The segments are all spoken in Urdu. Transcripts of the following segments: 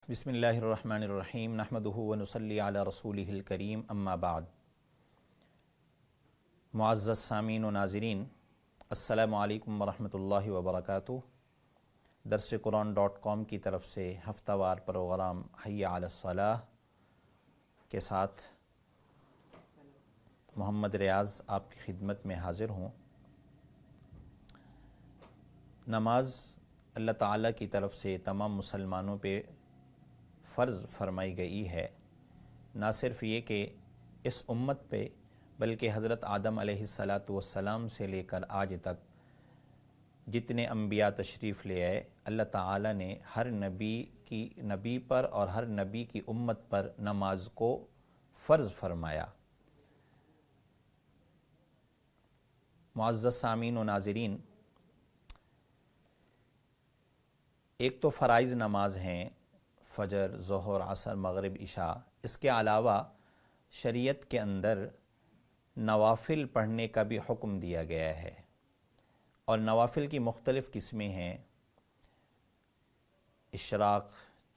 بسم اللہ الرحمن الرحیم نحمدہ ونصلی علی رسولہ الکریم اما بعد۔ معزز سامعین و ناظرین، السلام علیکم ورحمۃ اللہ وبرکاتہ۔ درس قرآن.com کی طرف سے ہفتہ وار پروگرام حی علی الصلاح کے ساتھ محمد ریاض آپ کی خدمت میں حاضر ہوں۔ نماز اللہ تعالیٰ کی طرف سے تمام مسلمانوں پہ فرض فرمائی گئی ہے۔ نہ صرف یہ کہ اس امت پہ بلکہ حضرت آدم علیہ السلام سے لے کر آج تک جتنے انبیاء تشریف لے آئے، اللہ تعالیٰ نے ہر نبی پر اور ہر نبی کی امت پر نماز کو فرض فرمایا۔ معزز سامعین و ناظرین، ایک تو فرائض نماز ہیں، فجر، ظہر، عصر، مغرب، عشاء۔ اس کے علاوہ شریعت کے اندر نوافل پڑھنے کا بھی حکم دیا گیا ہے، اور نوافل کی مختلف قسمیں ہیں: اشراق،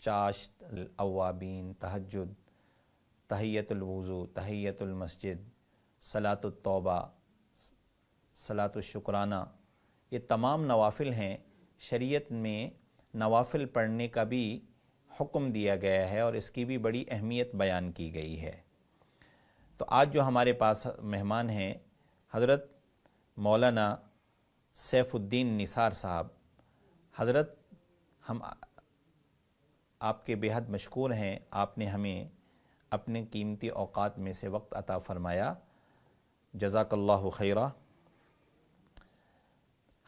چاشت، اوابین، تہجد، تحیۃ الوضو، تحیۃ المسجد، صلاۃ التوبہ، صلاۃ الشکرانہ۔ یہ تمام نوافل ہیں۔ شریعت میں نوافل پڑھنے کا بھی حکم دیا گیا ہے اور اس کی بھی بڑی اہمیت بیان کی گئی ہے۔ تو آج جو ہمارے پاس مہمان ہیں، حضرت مولانا سیف الدین نثار صاحب، حضرت ہم آپ کے بے حد مشکور ہیں، آپ نے ہمیں اپنے قیمتی اوقات میں سے وقت عطا فرمایا، جزاک اللہ خیرہ۔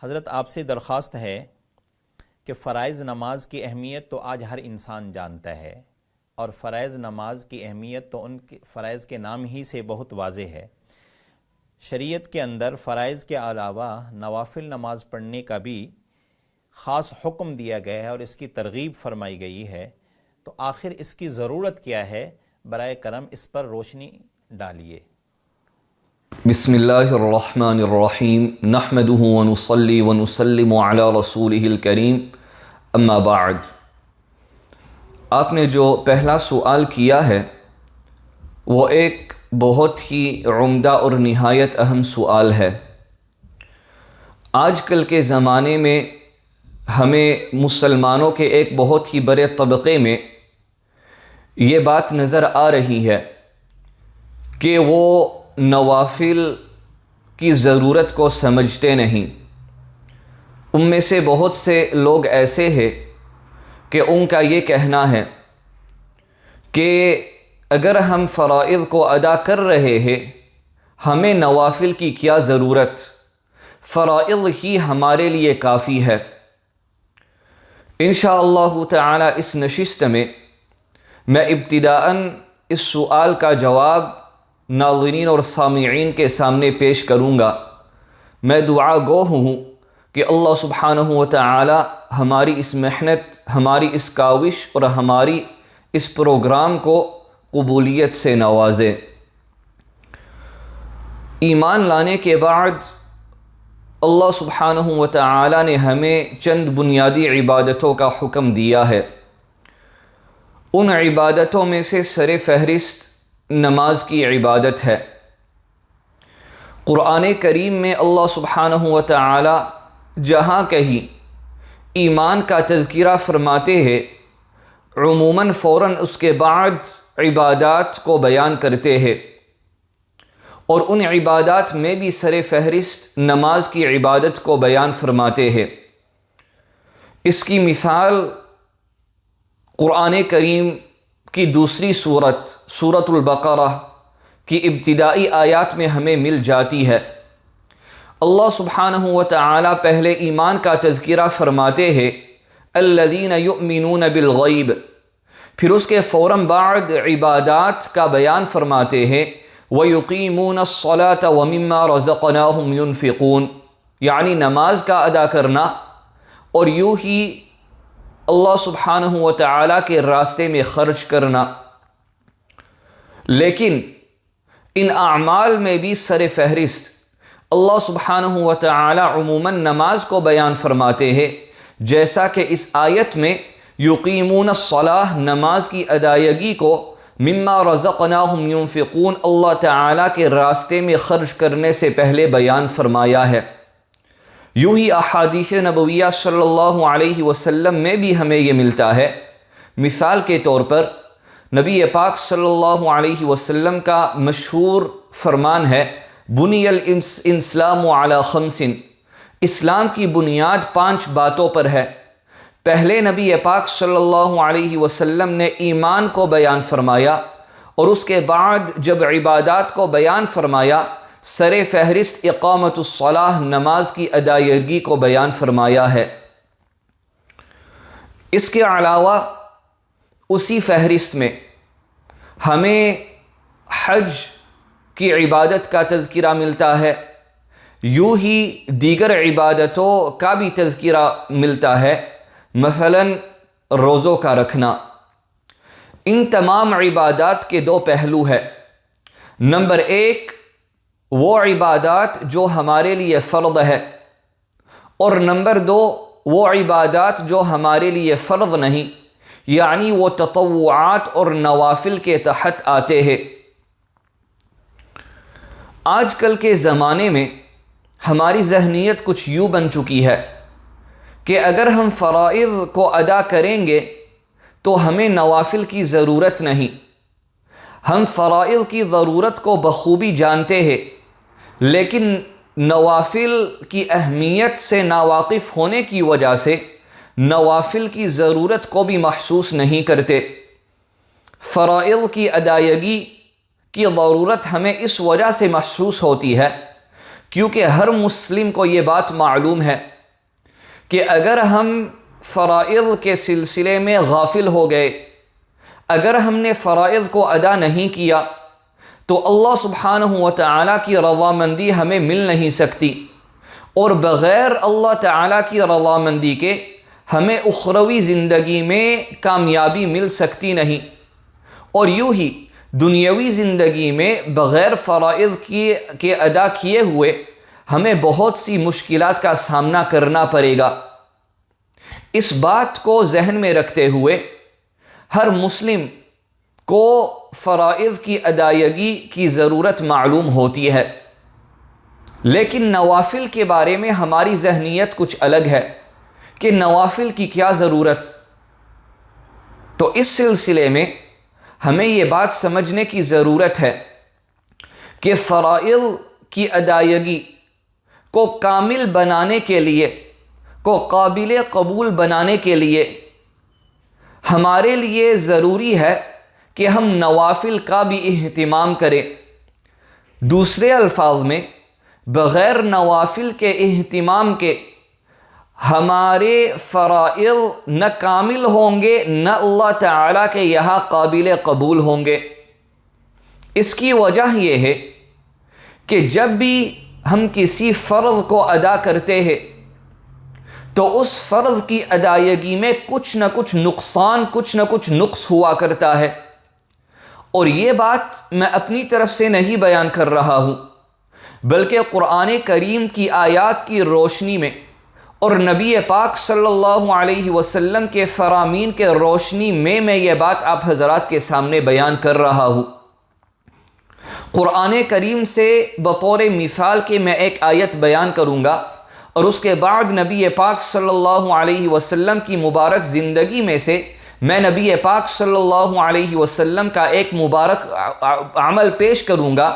حضرت آپ سے درخواست ہے کہ فرائض نماز کی اہمیت تو آج ہر انسان جانتا ہے، اور فرائض نماز کی اہمیت تو ان کے فرائض کے نام ہی سے بہت واضح ہے۔ شریعت کے اندر فرائض کے علاوہ نوافل نماز پڑھنے کا بھی خاص حکم دیا گیا ہے اور اس کی ترغیب فرمائی گئی ہے۔ تو آخر اس کی ضرورت کیا ہے؟ برائے کرم اس پر روشنی ڈالیے۔ بسم اللہ الرحمن الرحیم، نحمدہ ونصلی ونسلم علی رسولہ الکریم، اما بعد۔ آپ نے جو پہلا سوال کیا ہے وہ ایک بہت ہی عمدہ اور نہایت اہم سوال ہے۔ آج کل کے زمانے میں ہمیں مسلمانوں کے ایک بہت ہی بڑے طبقے میں یہ بات نظر آ رہی ہے کہ وہ نوافل کی ضرورت کو سمجھتے نہیں۔ ان میں سے بہت سے لوگ ایسے ہیں کہ ان کا یہ کہنا ہے کہ اگر ہم فرائض کو ادا کر رہے ہیں، ہمیں نوافل کی کیا ضرورت، فرائض ہی ہمارے لیے کافی ہے۔ انشاءاللہ تعالی اس نشست میں ابتداءً اس سوال کا جواب ناظرین اور سامعین کے سامنے پیش کروں گا۔ میں دعا گو ہوں کہ اللہ سبحانہ و تعالی ہماری اس محنت، ہماری اس کاوش اور ہماری اس پروگرام کو قبولیت سے نوازے۔ ایمان لانے کے بعد اللہ سبحانہ و تعالی نے ہمیں چند بنیادی عبادتوں کا حکم دیا ہے۔ ان عبادتوں میں سے سر فہرست نماز کی عبادت ہے۔ قرآن کریم میں اللہ سبحانہ و تعالی جہاں کہیں ایمان کا تذکرہ فرماتے ہیں، عموماً فوراً اس کے بعد عبادات کو بیان کرتے ہیں، اور ان عبادات میں بھی سر فہرست نماز کی عبادت کو بیان فرماتے ہیں۔ اس کی مثال قرآن کریم کی دوسری سورۃ البقرہ کی ابتدائی آیات میں ہمیں مل جاتی ہے۔ اللہ سبحانہ و تعالی پہلے ایمان کا تذکرہ فرماتے ہیں، الذین یؤمنون بالغیب، پھر اس کے فوراً بعد عبادات کا بیان فرماتے ہیں، وَيُقِيمُونَ الصَّلَاةَ وَمِمَّا رَزَقْنَاهُمْ يُنْفِقُونَ، یعنی نماز کا ادا کرنا اور یوں ہی اللہ سبحانہ و تعالی کے راستے میں خرچ کرنا۔ لیکن ان اعمال میں بھی سر فہرست اللہ سبحانہ و تعالی عموماً نماز کو بیان فرماتے ہیں، جیسا کہ اس آیت میں یقیمون الصلاۃ نماز کی ادائیگی کو مما رزقناہم ينفقون اللہ تعالیٰ کے راستے میں خرچ کرنے سے پہلے بیان فرمایا ہے۔ یوں ہی احادیث نبویہ صلی اللہ علیہ وسلم میں بھی ہمیں یہ ملتا ہے۔ مثال کے طور پر نبی پاک صلی اللہ علیہ وسلم کا مشہور فرمان ہے بنی الاسلام علی خمس، اسلام کی بنیاد 5 باتوں پر ہے۔ پہلے نبی پاک صلی اللہ علیہ وسلم نے ایمان کو بیان فرمایا، اور اس کے بعد جب عبادات کو بیان فرمایا سر فہرست اقامت الصلاۃ نماز کی ادائیگی کو بیان فرمایا ہے۔ اس کے علاوہ اسی فہرست میں ہمیں حج کی عبادت کا تذکرہ ملتا ہے، یوں ہی دیگر عبادتوں کا بھی تذکرہ ملتا ہے، مثلا روزوں کا رکھنا۔ ان تمام عبادات کے 2 پہلو ہیں۔ نمبر 1 وہ عبادات جو ہمارے لیے فرض ہے، اور نمبر 2 وہ عبادات جو ہمارے لیے فرض نہیں، یعنی وہ تطوعات اور نوافل کے تحت آتے ہیں۔ آج کل کے زمانے میں ہماری ذہنیت کچھ یوں بن چکی ہے کہ اگر ہم فرائض کو ادا کریں گے تو ہمیں نوافل کی ضرورت نہیں۔ ہم فرائض کی ضرورت کو بخوبی جانتے ہیں، لیکن نوافل کی اہمیت سے ناواقف ہونے کی وجہ سے نوافل کی ضرورت کو بھی محسوس نہیں کرتے۔ فرائض کی ادائیگی کی ضرورت ہمیں اس وجہ سے محسوس ہوتی ہے کیونکہ ہر مسلم کو یہ بات معلوم ہے کہ اگر ہم فرائض کے سلسلے میں غافل ہو گئے، اگر ہم نے فرائض کو ادا نہیں کیا تو اللہ سبحانہ و تعالیٰ کی رضامندی ہمیں مل نہیں سکتی، اور بغیر اللہ تعالیٰ کی رضامندی کے ہمیں اخروی زندگی میں کامیابی مل سکتی نہیں، اور یوں ہی دنیاوی زندگی میں بغیر فرائض کے ادا کیے ہوئے ہمیں بہت سی مشکلات کا سامنا کرنا پڑے گا۔ اس بات کو ذہن میں رکھتے ہوئے ہر مسلم کو فرائض کی ادائیگی کی ضرورت معلوم ہوتی ہے، لیکن نوافل کے بارے میں ہماری ذہنیت کچھ الگ ہے کہ نوافل کی کیا ضرورت۔ تو اس سلسلے میں ہمیں یہ بات سمجھنے کی ضرورت ہے کہ فرائض کی ادائیگی کو کامل بنانے کے لیے، کو قابل قبول بنانے کے لیے ہمارے لیے ضروری ہے کہ ہم نوافل کا بھی اہتمام کریں۔ دوسرے الفاظ میں بغیر نوافل کے اہتمام کے ہمارے فرائض نہ کامل ہوں گے، نہ اللہ تعالیٰ کے یہاں قابل قبول ہوں گے۔ اس کی وجہ یہ ہے کہ جب بھی ہم کسی فرض کو ادا کرتے ہیں تو اس فرض کی ادائیگی میں کچھ نہ کچھ نقصان، کچھ نہ کچھ نقص ہوا کرتا ہے، اور یہ بات میں اپنی طرف سے نہیں بیان کر رہا ہوں، بلکہ قرآن کریم کی آیات کی روشنی میں اور نبی پاک صلی اللہ علیہ وسلم کے فرامین کے روشنی میں یہ بات آپ حضرات کے سامنے بیان کر رہا ہوں۔ قرآن کریم سے بطور مثال کے میں ایک آیت بیان کروں گا، اور اس کے بعد نبی پاک صلی اللہ علیہ وسلم کی مبارک زندگی میں سے میں نبی پاک صلی اللہ علیہ وسلم کا ایک مبارک عمل پیش کروں گا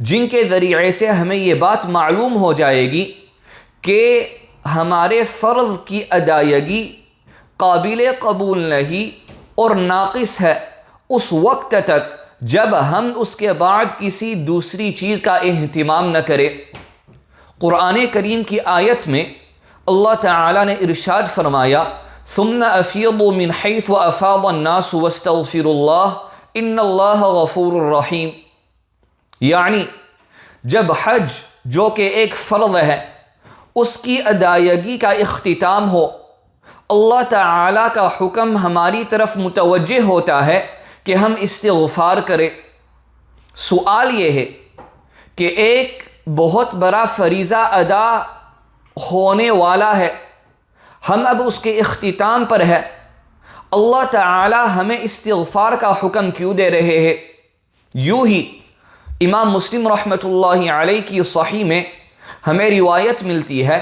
جن کے ذریعے سے ہمیں یہ بات معلوم ہو جائے گی کہ ہمارے فرض کی ادائیگی قابل قبول نہیں اور ناقص ہے اس وقت تک جب ہم اس کے بعد کسی دوسری چیز کا اہتمام نہ کریں۔ قرآن کریم کی آیت میں اللہ تعالیٰ نے ارشاد فرمایا ثم افیضوا من حیث افاض الناس واستغفروا اللہ ان اللہ غفور الرحیم، یعنی جب حج جو کہ ایک فرض ہے اس کی ادائیگی کا اختتام ہو، اللہ تعالیٰ کا حکم ہماری طرف متوجہ ہوتا ہے کہ ہم استغفار کریں۔ سوال یہ ہے کہ ایک بہت بڑا فریضہ ادا ہونے والا ہے، ہم اب اس کے اختتام پر ہے، اللہ تعالی ہمیں استغفار کا حکم کیوں دے رہے ہیں؟ یوں ہی امام مسلم رحمۃ اللہ علیہ کی صحیح میں ہمیں روایت ملتی ہے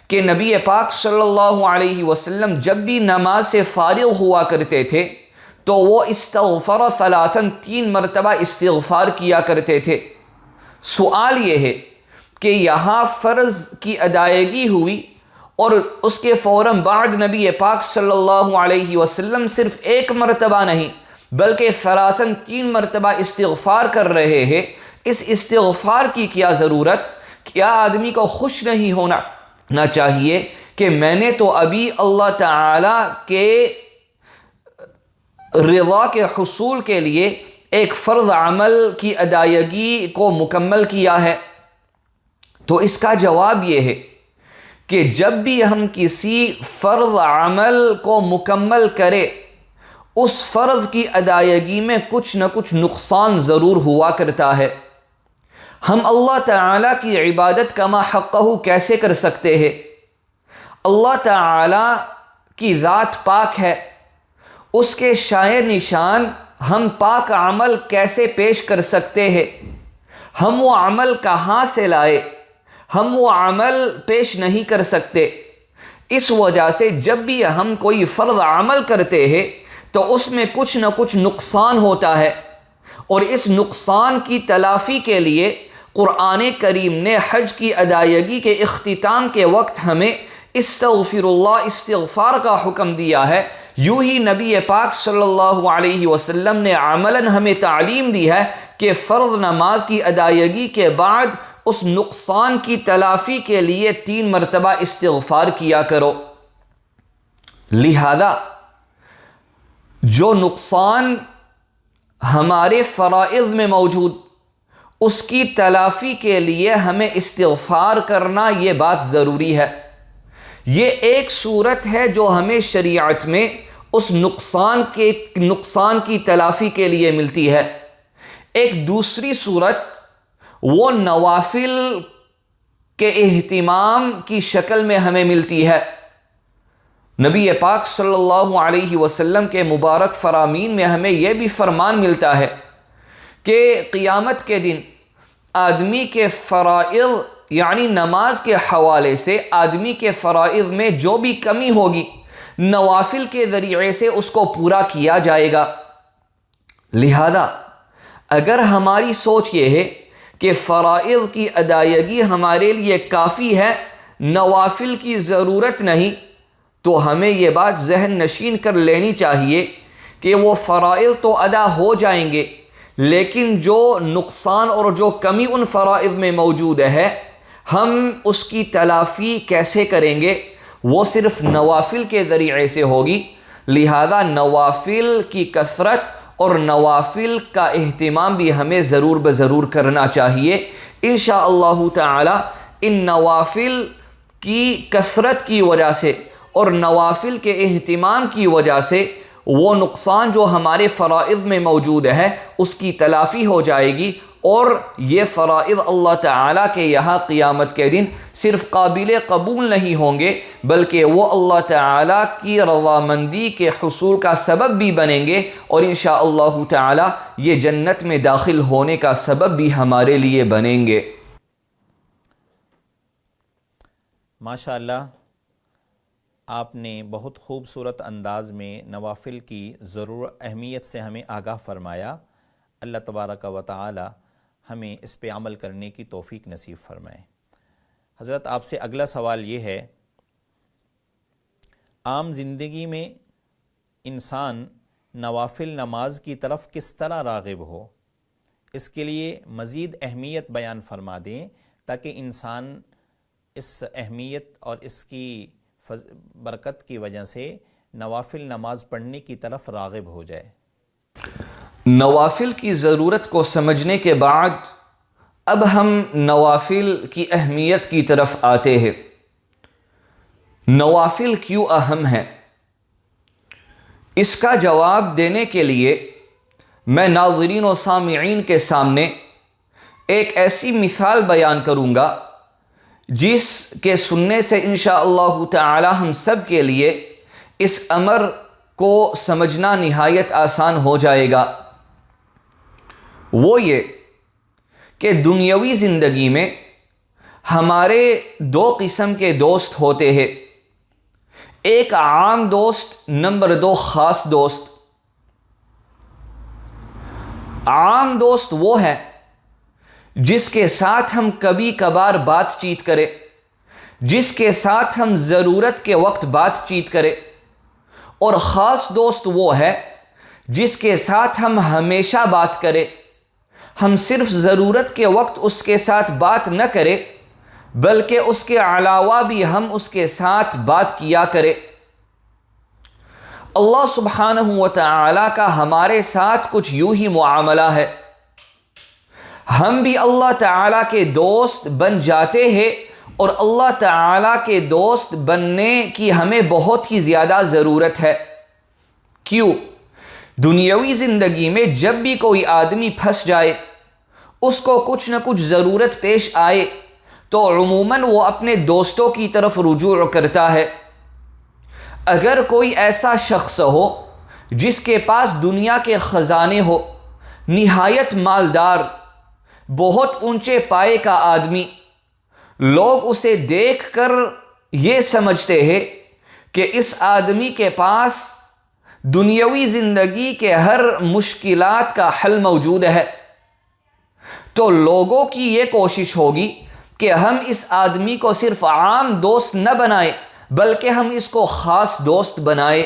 کہ نبی پاک صلی اللہ علیہ وسلم جب بھی نماز سے فارغ ہوا کرتے تھے تو وہ استغفر ثلاثاً 3 مرتبہ استغفار کیا کرتے تھے۔ سوال یہ ہے کہ یہاں فرض کی ادائیگی ہوئی اور اس کے فوراً بعد نبی پاک صلی اللہ علیہ وسلم صرف 1 مرتبہ نہیں بلکہ ثلاثاً 3 مرتبہ استغفار کر رہے ہیں۔ اس استغفار کی کیا ضرورت؟ کیا آدمی کو خوش نہیں ہونا نہ چاہیے کہ میں نے تو ابھی اللہ تعالی کے رضا کے حصول کے لیے ایک فرض عمل کی ادائیگی کو مکمل کیا ہے؟ تو اس کا جواب یہ ہے کہ جب بھی ہم کسی فرض عمل کو مکمل کرے اس فرض کی ادائیگی میں کچھ نہ کچھ نقصان ضرور ہوا کرتا ہے۔ ہم اللہ تعالیٰ کی عبادت کما حقہ کیسے کر سکتے ہیں؟ اللہ تعالیٰ کی ذات پاک ہے، اس کے شائع نشان ہم پاک عمل کیسے پیش کر سکتے ہیں؟ ہم وہ عمل کہاں سے لائے؟ ہم وہ عمل پیش نہیں کر سکتے۔ اس وجہ سے جب بھی ہم کوئی فرض عمل کرتے ہیں تو اس میں کچھ نہ کچھ نقصان ہوتا ہے، اور اس نقصان کی تلافی کے لیے قرآن کریم نے حج کی ادائیگی کے اختتام کے وقت ہمیں استغفر اللہ استغفار کا حکم دیا ہے۔ یوں ہی نبی پاک صلی اللہ علیہ وسلم نے عملاً ہمیں تعلیم دی ہے کہ فرض نماز کی ادائیگی کے بعد اس نقصان کی تلافی کے لیے 3 مرتبہ استغفار کیا کرو۔ لہذا جو نقصان ہمارے فرائض میں موجود اس کی تلافی کے لیے ہمیں استغفار کرنا یہ بات ضروری ہے۔ یہ ایک صورت ہے جو ہمیں شریعت میں اس نقصان کی تلافی کے لیے ملتی ہے۔ ایک دوسری صورت وہ نوافل کے اہتمام کی شکل میں ہمیں ملتی ہے۔ نبی پاک صلی اللہ علیہ وسلم کے مبارک فرامین میں ہمیں یہ بھی فرمان ملتا ہے کہ قیامت کے دن آدمی کے فرائض یعنی نماز کے حوالے سے آدمی کے فرائض میں جو بھی کمی ہوگی نوافل کے ذریعے سے اس کو پورا کیا جائے گا۔ لہذا اگر ہماری سوچ یہ ہے کہ فرائض کی ادائیگی ہمارے لیے کافی ہے، نوافل کی ضرورت نہیں، تو ہمیں یہ بات ذہن نشین کر لینی چاہیے کہ وہ فرائض تو ادا ہو جائیں گے، لیکن جو نقصان اور جو کمی ان فرائض میں موجود ہے ہم اس کی تلافی کیسے کریں گے؟ وہ صرف نوافل کے ذریعے سے ہوگی۔ لہذا نوافل کی کثرت اور نوافل کا اہتمام بھی ہمیں ضرور بضرور کرنا چاہیے۔ انشاءاللہ تعالی ان نوافل کی کثرت کی وجہ سے اور نوافل کے اہتمام کی وجہ سے وہ نقصان جو ہمارے فرائض میں موجود ہے اس کی تلافی ہو جائے گی، اور یہ فرائض اللہ تعالیٰ کے یہاں قیامت کے دن صرف قابل قبول نہیں ہوں گے بلکہ وہ اللہ تعالیٰ کی رضامندی کے حصول کا سبب بھی بنیں گے، اور انشاءاللہ تعالیٰ یہ جنت میں داخل ہونے کا سبب بھی ہمارے لیے بنیں گے۔ ماشاءاللہ آپ نے بہت خوبصورت انداز میں نوافل کی اہمیت سے ہمیں آگاہ فرمایا۔ اللہ تبارک و تعالی ہمیں اس پہ عمل کرنے کی توفیق نصیب فرمائے۔ حضرت آپ سے اگلا سوال یہ ہے، عام زندگی میں انسان نوافل نماز کی طرف کس طرح راغب ہو، اس کے لیے مزید اہمیت بیان فرما دیں تاکہ انسان اس اہمیت اور اس کی برکت کی وجہ سے نوافل نماز پڑھنے کی طرف راغب ہو جائے۔ نوافل کی ضرورت کو سمجھنے کے بعد اب ہم نوافل کی اہمیت کی طرف آتے ہیں۔ نوافل کیوں اہم ہے؟ اس کا جواب دینے کے لیے میں ناظرین و سامعین کے سامنے ایک ایسی مثال بیان کروں گا جس کے سننے سے انشاءاللہ تعالی ہم سب کے لیے اس امر کو سمجھنا نہایت آسان ہو جائے گا۔ وہ یہ کہ دنیاوی زندگی میں ہمارے دو قسم کے دوست ہوتے ہیں، ایک عام دوست، نمبر دو خاص دوست۔ عام دوست وہ ہے جس کے ساتھ ہم کبھی کبھار بات چیت کریں، جس کے ساتھ ہم ضرورت کے وقت بات چیت کریں، اور خاص دوست وہ ہے جس کے ساتھ ہم ہمیشہ بات کریں، ہم صرف ضرورت کے وقت اس کے ساتھ بات نہ کریں بلکہ اس کے علاوہ بھی ہم اس کے ساتھ بات کیا کریں۔ اللہ سبحانہ و تعالی کا ہمارے ساتھ کچھ یوں ہی معاملہ ہے، ہم بھی اللہ تعالیٰ کے دوست بن جاتے ہیں، اور اللہ تعالیٰ کے دوست بننے کی ہمیں بہت ہی زیادہ ضرورت ہے۔ کیوں؟ دنیاوی زندگی میں جب بھی کوئی آدمی پھنس جائے، اس کو کچھ نہ کچھ ضرورت پیش آئے تو عموماً وہ اپنے دوستوں کی طرف رجوع کرتا ہے۔ اگر کوئی ایسا شخص ہو جس کے پاس دنیا کے خزانے ہو، نہایت مالدار، بہت اونچے پائے کا آدمی، لوگ اسے دیکھ کر یہ سمجھتے ہیں کہ اس آدمی کے پاس دنیاوی زندگی کے ہر مشکلات کا حل موجود ہے، تو لوگوں کی یہ کوشش ہوگی کہ ہم اس آدمی کو صرف عام دوست نہ بنائیں بلکہ ہم اس کو خاص دوست بنائیں۔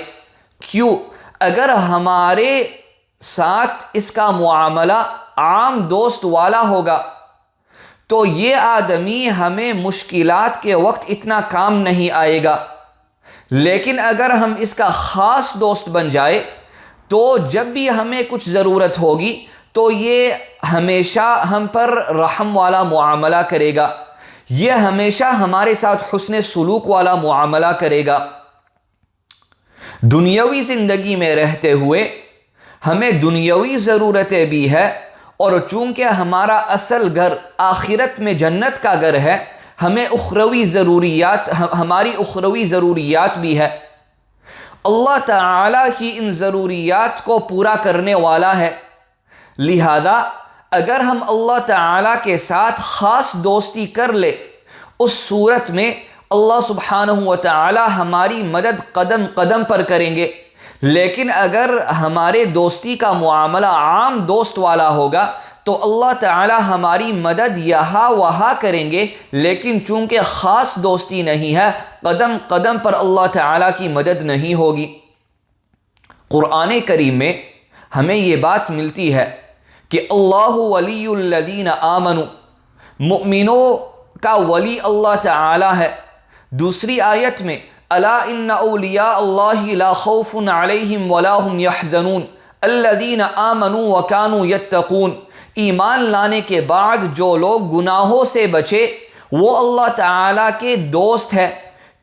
کیوں؟ اگر ہمارے ساتھ اس کا معاملہ عام دوست والا ہوگا تو یہ آدمی ہمیں مشکلات کے وقت اتنا کام نہیں آئے گا، لیکن اگر ہم اس کا خاص دوست بن جائے تو جب بھی ہمیں کچھ ضرورت ہوگی تو یہ ہمیشہ ہم پر رحم والا معاملہ کرے گا، یہ ہمیشہ ہمارے ساتھ حسن سلوک والا معاملہ کرے گا۔ دنیاوی زندگی میں رہتے ہوئے ہمیں دنیاوی ضرورتیں بھی ہے، اور چونکہ ہمارا اصل گھر آخرت میں جنت کا گھر ہے، ہمیں ہماری اخروی ضروریات بھی ہے۔ اللہ تعالیٰ ہی ان ضروریات کو پورا کرنے والا ہے، لہذا اگر ہم اللہ تعالیٰ کے ساتھ خاص دوستی کر لے، اس صورت میں اللہ سبحانہ و تعالیٰ ہماری مدد قدم قدم پر کریں گے۔ لیکن اگر ہمارے دوستی کا معاملہ عام دوست والا ہوگا تو اللہ تعالیٰ ہماری مدد یہاں وہاں کریں گے، لیکن چونکہ خاص دوستی نہیں ہے، قدم قدم پر اللہ تعالیٰ کی مدد نہیں ہوگی۔ قرآن کریم میں ہمیں یہ بات ملتی ہے کہ اللہ ولی الذین آمنوا، مؤمنوں کا ولی اللہ تعالیٰ ہے۔ دوسری آیت میں الا ان اولیاء اللہ لا خوف علیہم ولا هم یحزنون الذین آمنوا وکانوا یتقون، ایمان لانے کے بعد جو لوگ گناہوں سے بچے وہ اللہ تعالیٰ کے دوست ہے۔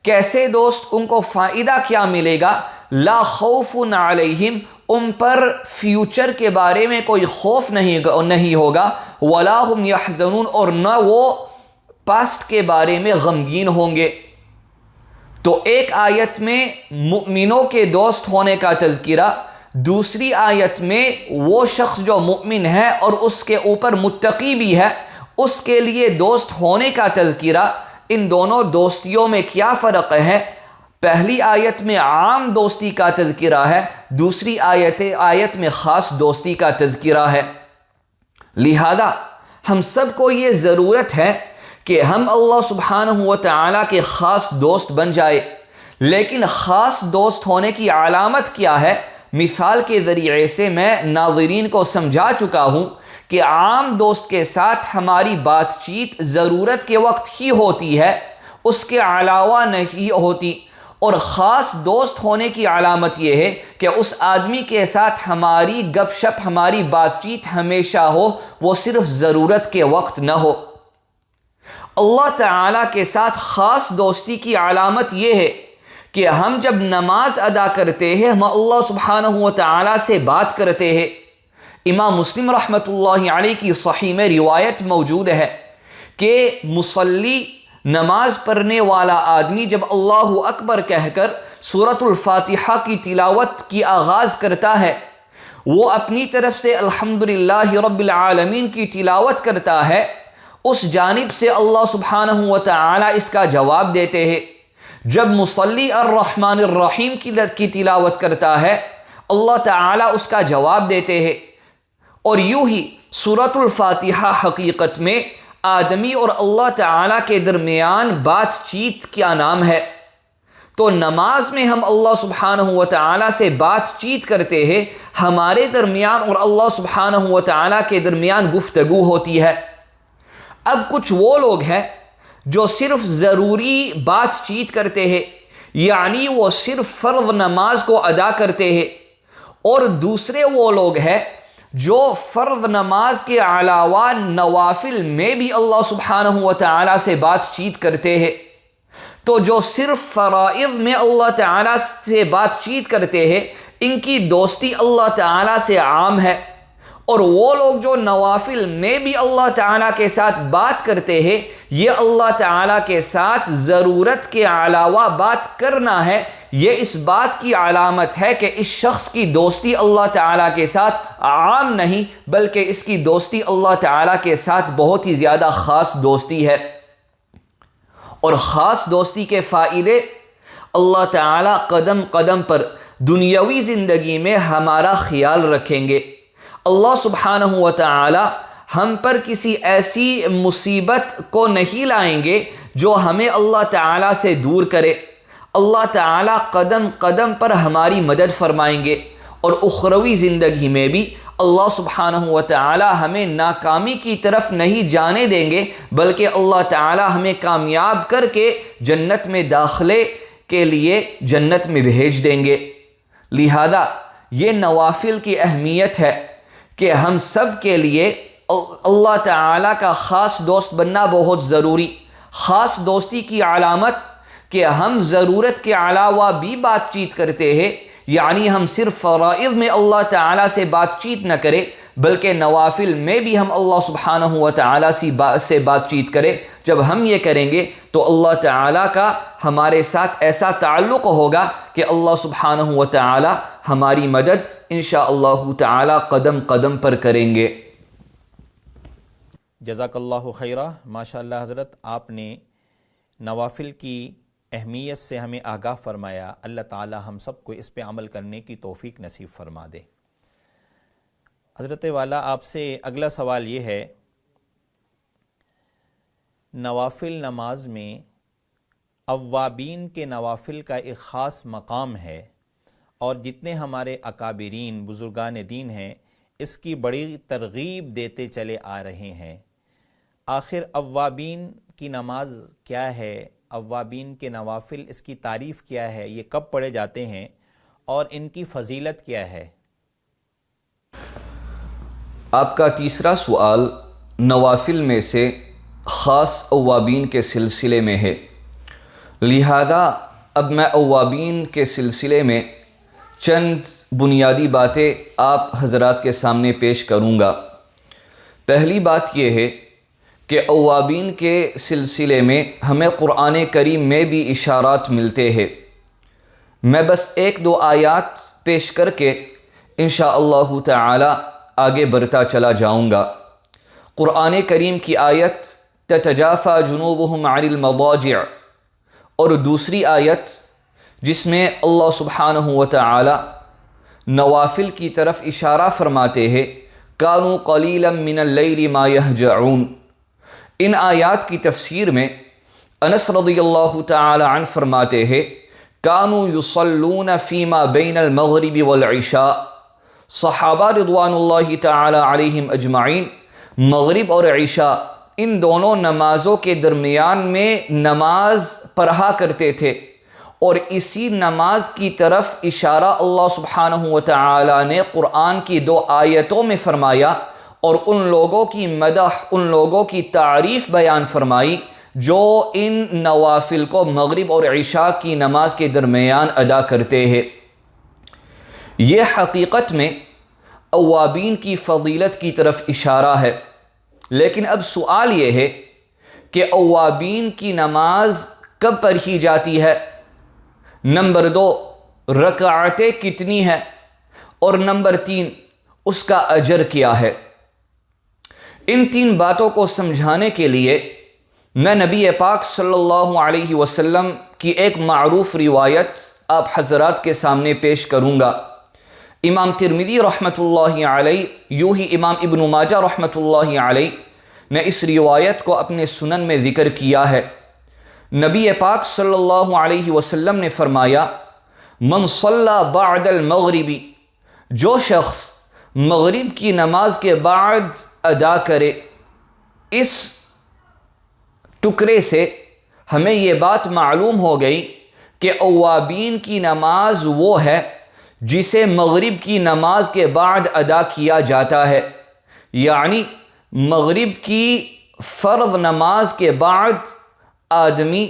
کیسے دوست؟ ان کو فائدہ کیا ملے گا؟ لا خوف علیہم، ان پر فیوچر کے بارے میں کوئی خوف نہیں ہوگا، ولا هم یحزنون، اور نہ وہ پاسٹ کے بارے میں غمگین ہوں گے۔ تو ایک آیت میں مؤمنوں کے دوست ہونے کا تذکرہ، دوسری آیت میں وہ شخص جو مؤمن ہے اور اس کے اوپر متقی بھی ہے اس کے لیے دوست ہونے کا تذکرہ۔ ان دونوں دوستیوں میں کیا فرق ہے؟ پہلی آیت میں عام دوستی کا تذکرہ ہے، دوسری آیت میں خاص دوستی کا تذکرہ ہے۔ لہذا ہم سب کو یہ ضرورت ہے کہ ہم اللہ سبحانہ و تعالیٰ کے خاص دوست بن جائے۔ لیکن خاص دوست ہونے کی علامت کیا ہے؟ مثال کے ذریعے سے میں ناظرین کو سمجھا چکا ہوں کہ عام دوست کے ساتھ ہماری بات چیت ضرورت کے وقت ہی ہوتی ہے، اس کے علاوہ نہیں ہوتی، اور خاص دوست ہونے کی علامت یہ ہے کہ اس آدمی کے ساتھ ہماری گپ شپ، ہماری بات چیت ہمیشہ ہو، وہ صرف ضرورت کے وقت نہ ہو۔ اللہ تعالیٰ کے ساتھ خاص دوستی کی علامت یہ ہے کہ ہم جب نماز ادا کرتے ہیں ہم اللہ سبحانہ و تعالیٰ سے بات کرتے ہیں۔ امام مسلم رحمۃ اللہ علیہ کی صحیح میں روایت موجود ہے کہ مصلی، نماز پڑھنے والا آدمی جب اللہ اکبر کہہ کر سورۃ الفاتحہ کی تلاوت کی آغاز کرتا ہے وہ اپنی طرف سے الحمدللہ رب العالمین کی تلاوت کرتا ہے، اس جانب سے اللہ سبحانہ و تعالی اس کا جواب دیتے ہیں۔ جب مصلی الرحمن الرحیم کی تلاوت کرتا ہے اللہ تعالی اس کا جواب دیتے ہیں۔ اور یوں ہی سورۃ الفاتحہ حقیقت میں آدمی اور اللہ تعالی کے درمیان بات چیت کا نام ہے۔ تو نماز میں ہم اللہ سبحانہ و تعالی سے بات چیت کرتے ہیں، ہمارے درمیان اور اللہ سبحانہ و تعالی کے درمیان گفتگو ہوتی ہے۔ اب کچھ وہ لوگ ہیں جو صرف ضروری بات چیت کرتے ہیں، یعنی وہ صرف فرض نماز کو ادا کرتے ہیں، اور دوسرے وہ لوگ ہیں جو فرض نماز کے علاوہ نوافل میں بھی اللہ سبحانہ و تعالی سے بات چیت کرتے ہیں۔ تو جو صرف فرائض میں اللہ تعالیٰ سے بات چیت کرتے ہیں ان کی دوستی اللہ تعالیٰ سے عام ہے، اور وہ لوگ جو نوافل میں بھی اللہ تعالیٰ کے ساتھ بات کرتے ہیں یہ اللہ تعالیٰ کے ساتھ ضرورت کے علاوہ بات کرنا ہے، یہ اس بات کی علامت ہے کہ اس شخص کی دوستی اللہ تعالیٰ کے ساتھ عام نہیں بلکہ اس کی دوستی اللہ تعالیٰ کے ساتھ بہت ہی زیادہ خاص دوستی ہے۔ اور خاص دوستی کے فائدے اللہ تعالیٰ قدم قدم پر دنیاوی زندگی میں ہمارا خیال رکھیں گے۔ اللہ سبحانہ و تعالی ہم پر کسی ایسی مصیبت کو نہیں لائیں گے جو ہمیں اللہ تعالیٰ سے دور کرے۔ اللہ تعالیٰ قدم قدم پر ہماری مدد فرمائیں گے، اور اخروی زندگی میں بھی اللہ سبحانہ و تعالی ہمیں ناکامی کی طرف نہیں جانے دیں گے بلکہ اللہ تعالی ہمیں کامیاب کر کے جنت میں داخلے کے لیے جنت میں بھیج دیں گے۔ لہذا یہ نوافل کی اہمیت ہے کہ ہم سب کے لیے اللہ تعالی کا خاص دوست بننا بہت ضروری۔ خاص دوستی کی علامت کہ ہم ضرورت کے علاوہ بھی بات چیت کرتے ہیں، یعنی ہم صرف فرائض میں اللہ تعالیٰ سے بات چیت نہ کریں بلکہ نوافل میں بھی ہم اللہ سبحانہ و تعالیٰ سے بات چیت کریں۔ جب ہم یہ کریں گے تو اللہ تعالیٰ کا ہمارے ساتھ ایسا تعلق ہوگا کہ اللہ سبحانہ و تعالیٰ ہماری مدد انشاءاللہ تعالیٰ قدم قدم پر کریں گے۔ جزاک اللہ خیرہ۔ ماشاءاللہ حضرت آپ نے نوافل کی اہمیت سے ہمیں آگاہ فرمایا۔ اللہ تعالی ہم سب کو اس پہ عمل کرنے کی توفیق نصیب فرما دے۔ حضرت والا آپ سے اگلا سوال یہ ہے، نوافل نماز میں اوابین کے نوافل کا ایک خاص مقام ہے، اور جتنے ہمارے اکابرین بزرگان دین ہیں اس کی بڑی ترغیب دیتے چلے آ رہے ہیں۔ آخر اوابین کی نماز کیا ہے؟ اوابین کے نوافل اس کی تعریف کیا ہے؟ یہ کب پڑھے جاتے ہیں اور ان کی فضیلت کیا ہے؟ آپ کا تیسرا سوال نوافل میں سے خاص اوابین کے سلسلے میں ہے، لہذا اب میں اوابین کے سلسلے میں چند بنیادی باتیں آپ حضرات کے سامنے پیش کروں گا۔ پہلی بات یہ ہے کہ اوابین کے سلسلے میں ہمیں قرآن کریم میں بھی اشارات ملتے ہیں۔ میں بس ایک دو آیات پیش کر کے انشاءاللہ تعالی آگے بڑھتا چلا جاؤں گا۔ قرآن کریم کی آیت تتجافى جنوبهم عن المضاجع، اور دوسری آیت جس میں اللہ سبحانہ و تعالی نوافل کی طرف اشارہ فرماتے ہیں كانوا قليلا من الليل ما يهجعون۔ ان آیات کی تفسیر میں انس رضی اللہ تعالی عنہ فرماتے ہیں كانوا يصلون فيما بين المغرب والعشاء۔ صحابہ رضوان اللہ تعالی علیہم اجمعین مغرب اور عشاء ان دونوں نمازوں کے درمیان میں نماز پڑھا کرتے تھے، اور اسی نماز کی طرف اشارہ اللہ سبحانہ و تعالی نے قرآن کی دو آیتوں میں فرمایا، اور ان لوگوں کی مدح، ان لوگوں کی تعریف بیان فرمائی جو ان نوافل کو مغرب اور عشاء کی نماز کے درمیان ادا کرتے ہیں۔ یہ حقیقت میں اوابین کی فضیلت کی طرف اشارہ ہے، لیکن اب سوال یہ ہے کہ اوابین کی نماز کب پڑھی جاتی ہے؟ نمبر 2 رکعتیں کتنی ہیں، اور نمبر 3 اس کا اجر کیا ہے۔ ان 3 باتوں کو سمجھانے کے لیے میں نبی پاک صلی اللہ علیہ وسلم کی ایک معروف روایت آپ حضرات کے سامنے پیش کروں گا۔ امام ترمذی رحمۃ اللہ علیہ، یوں ہی امام ابن ماجہ رحمۃ اللہ علیہ نے اس روایت کو اپنے سنن میں ذکر کیا ہے۔ نبی پاک صلی اللہ علیہ وسلم نے فرمایا، من صلی بعد المغرب، جو شخص مغرب کی نماز کے بعد ادا کرے۔ اس ٹکڑے سے ہمیں یہ بات معلوم ہو گئی کہ اوابین کی نماز وہ ہے جسے مغرب کی نماز کے بعد ادا کیا جاتا ہے، یعنی مغرب کی فرض نماز کے بعد آدمی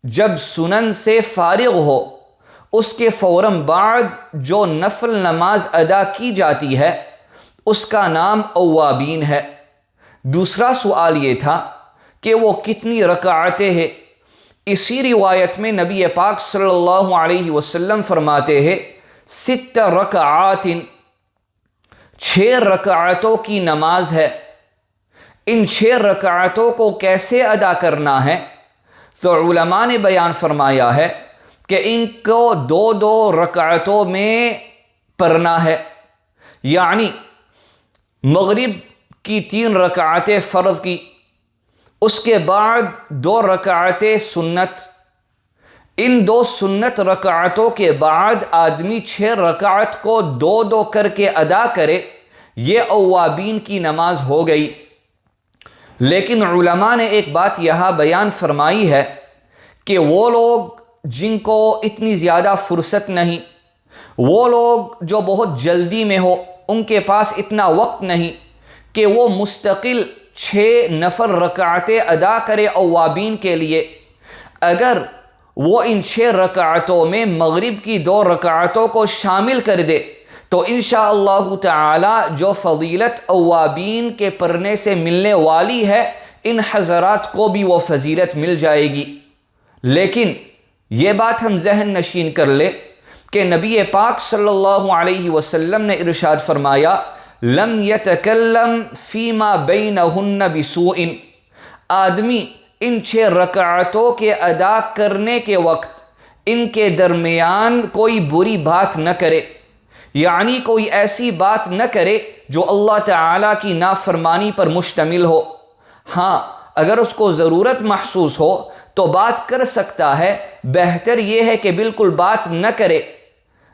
جب سنن سے فارغ ہو، اس کے فوراً بعد جو نفل نماز ادا کی جاتی ہے اس کا نام اوابین ہے۔ دوسرا سوال یہ تھا کہ وہ کتنی رکعتیں ہیں۔ اسی روایت میں نبی پاک صلی اللہ علیہ وسلم فرماتے ہیں 6 رکعات، 6 رکعتوں کی نماز ہے۔ ان 6 رکعتوں کو کیسے ادا کرنا ہے؟ تو علماء نے بیان فرمایا ہے کہ ان کو 2 رکعتوں میں پڑھنا ہے، یعنی مغرب کی 3 رکعتیں فرض کی، اس کے بعد 2 رکعتیں سنت، ان 2 سنت رکعتوں کے بعد آدمی 6 رکعت کو 2 کر کے ادا کرے، یہ اوابین کی نماز ہو گئی۔ لیکن علماء نے ایک بات یہاں بیان فرمائی ہے کہ وہ لوگ جن کو اتنی زیادہ فرصت نہیں، وہ لوگ جو بہت جلدی میں ہو، ان کے پاس اتنا وقت نہیں کہ وہ مستقل 6 نفل رکعتیں ادا کرے اوابین کے لیے، اگر وہ ان 6 رکعتوں میں مغرب کی 2 رکعتوں کو شامل کر دے تو انشاءاللہ تعالی جو فضیلت اوابین کے پڑھنے سے ملنے والی ہے، ان حضرات کو بھی وہ فضیلت مل جائے گی۔ لیکن یہ بات ہم ذہن نشین کر لے کہ نبی پاک صلی اللہ علیہ وسلم نے ارشاد فرمایا، لم یتکلم فیما بینہن بسوء، آدمی ان 6 رکعتوں کے ادا کرنے کے وقت ان کے درمیان کوئی بری بات نہ کرے، یعنی کوئی ایسی بات نہ کرے جو اللہ تعالیٰ کی نافرمانی پر مشتمل ہو۔ ہاں، اگر اس کو ضرورت محسوس ہو تو بات کر سکتا ہے، بہتر یہ ہے کہ بالکل بات نہ کرے،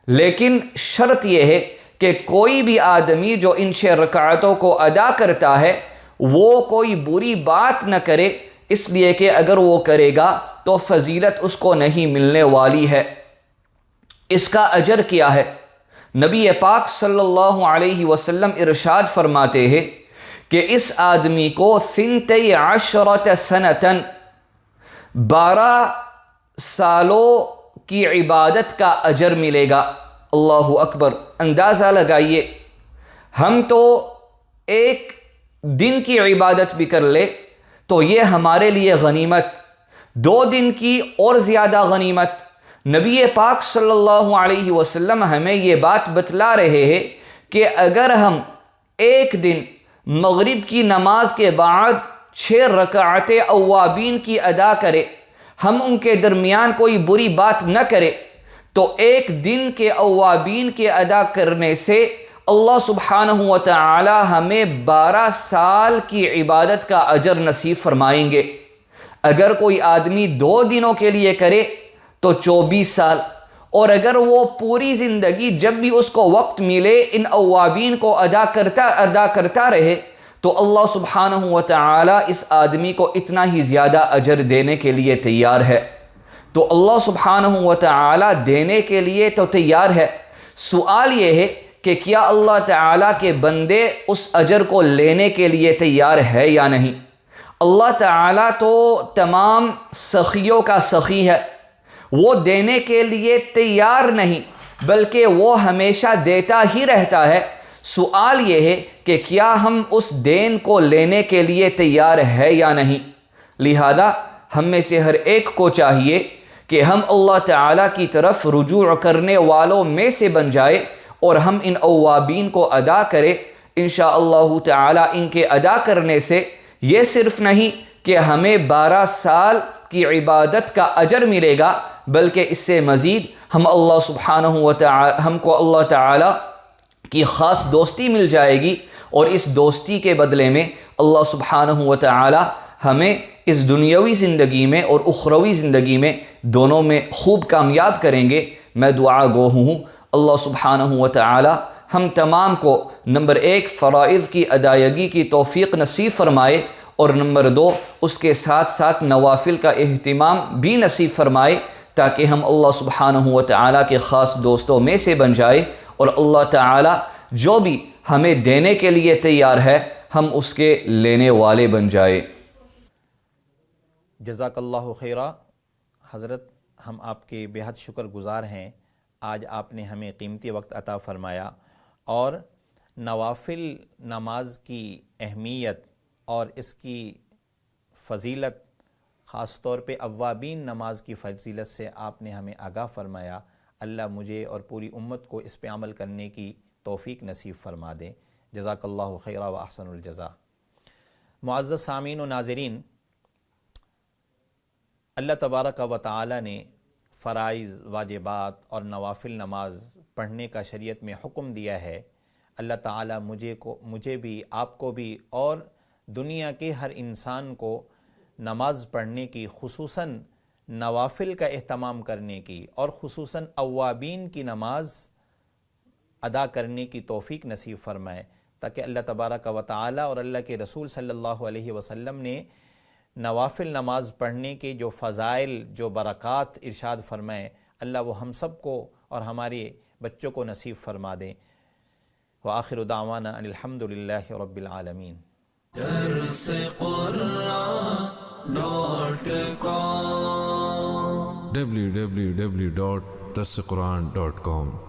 لیکن شرط یہ ہے کہ کوئی بھی آدمی جو ان 6 رکعتوں کو ادا کرتا ہے وہ کوئی بری بات نہ کرے، اس لیے کہ اگر وہ کرے گا تو فضیلت اس کو نہیں ملنے والی ہے۔ اس کا اجر کیا ہے؟ نبی پاک صلی اللہ علیہ وسلم ارشاد فرماتے ہیں کہ اس آدمی کو 12 سنتاً 12 سالوں کی عبادت کا اجر ملے گا۔ اللہ اکبر! اندازہ لگائیے، ہم تو ایک دن کی عبادت بھی کر لے تو یہ ہمارے لیے غنیمت، 2 دن کی اور زیادہ غنیمت۔ نبی پاک صلی اللہ علیہ وسلم ہمیں یہ بات بتلا رہے ہیں کہ اگر ہم ایک دن مغرب کی نماز کے بعد 6 رکعتیں اوابین کی ادا کرے، ہم ان کے درمیان کوئی بری بات نہ کرے، تو ایک دن کے اوابین کے ادا کرنے سے اللہ سبحانہ و تعالی ہمیں 12 سال کی عبادت کا اجر نصیب فرمائیں گے۔ اگر کوئی آدمی 2 دنوں کے لیے کرے تو 24 سال، اور اگر وہ پوری زندگی جب بھی اس کو وقت ملے ان اوابین کو ادا کرتا رہے تو اللہ سبحانہ و تعالی اس آدمی کو اتنا ہی زیادہ اجر دینے کے لیے تیار ہے۔ تو اللہ سبحانہ و تعالی دینے کے لیے تو تیار ہے، سوال یہ ہے کہ کیا اللہ تعالیٰ کے بندے اس اجر کو لینے کے لیے تیار ہے یا نہیں؟ اللہ تعالیٰ تو تمام سخیوں کا سخی ہے، وہ دینے کے لیے تیار نہیں بلکہ وہ ہمیشہ دیتا ہی رہتا ہے۔ سوال یہ ہے کہ کیا ہم اس دین کو لینے کے لیے تیار ہے یا نہیں؟ لہذا ہم میں سے ہر ایک کو چاہیے کہ ہم اللہ تعالیٰ کی طرف رجوع کرنے والوں میں سے بن جائے اور ہم ان اوابین کو ادا کرے. انشاءاللہ تعالیٰ ان کے ادا کرنے سے یہ صرف نہیں کہ ہمیں 12 سال کی عبادت کا اجر ملے گا، بلکہ اس سے مزید ہم کو اللہ تعالیٰ کی خاص دوستی مل جائے گی، اور اس دوستی کے بدلے میں اللہ سبحانہ و تعالی ہمیں اس دنیاوی زندگی میں اور اخروی زندگی میں دونوں میں خوب کامیاب کریں گے. میں دعا گو ہوں اللہ سبحانہ و تعالی ہم تمام کو نمبر 1 فرائض کی ادائیگی کی توفیق نصیب فرمائے، اور نمبر 2 اس کے ساتھ ساتھ نوافل کا اہتمام بھی نصیب فرمائے، تاکہ ہم اللہ سبحانہ و تعالی کے خاص دوستوں میں سے بن جائے، اور اللہ تعالی جو بھی ہمیں دینے کے لیے تیار ہے ہم اس کے لینے والے بن جائے. جزاک اللہ خیرہ. حضرت ہم آپ کے بے حد شکر گزار ہیں، آج آپ نے ہمیں قیمتی وقت عطا فرمایا اور نوافل نماز کی اہمیت اور اس کی فضیلت، خاص طور پہ اوابین نماز کی فضیلت سے آپ نے ہمیں آگاہ فرمایا. اللہ مجھے اور پوری امت کو اس پہ عمل کرنے کی توفیق نصیب فرما دیں. جزاک اللہ خیرہ و احسن الجزا. معزز سامعین و ناظرین، اللہ تبارک و تعالی نے فرائض، واجبات اور نوافل نماز پڑھنے کا شریعت میں حکم دیا ہے. اللہ تعالی مجھے بھی، آپ کو بھی اور دنیا کے ہر انسان کو نماز پڑھنے کی، خصوصاً نوافل کا اہتمام کرنے کی اور خصوصاً اوابین کی نماز ادا کرنے کی توفیق نصیب فرمائے، تاکہ اللہ تبارک و تعالی اور اللہ کے رسول صلی اللہ علیہ وسلم نے نوافل نماز پڑھنے کے جو فضائل، جو برکات ارشاد فرمائے، اللہ وہ ہم سب کو اور ہمارے بچوں کو نصیب فرما دیں. وآخر دعوانا ان الحمدللہ رب العالمین. www.darsequran.com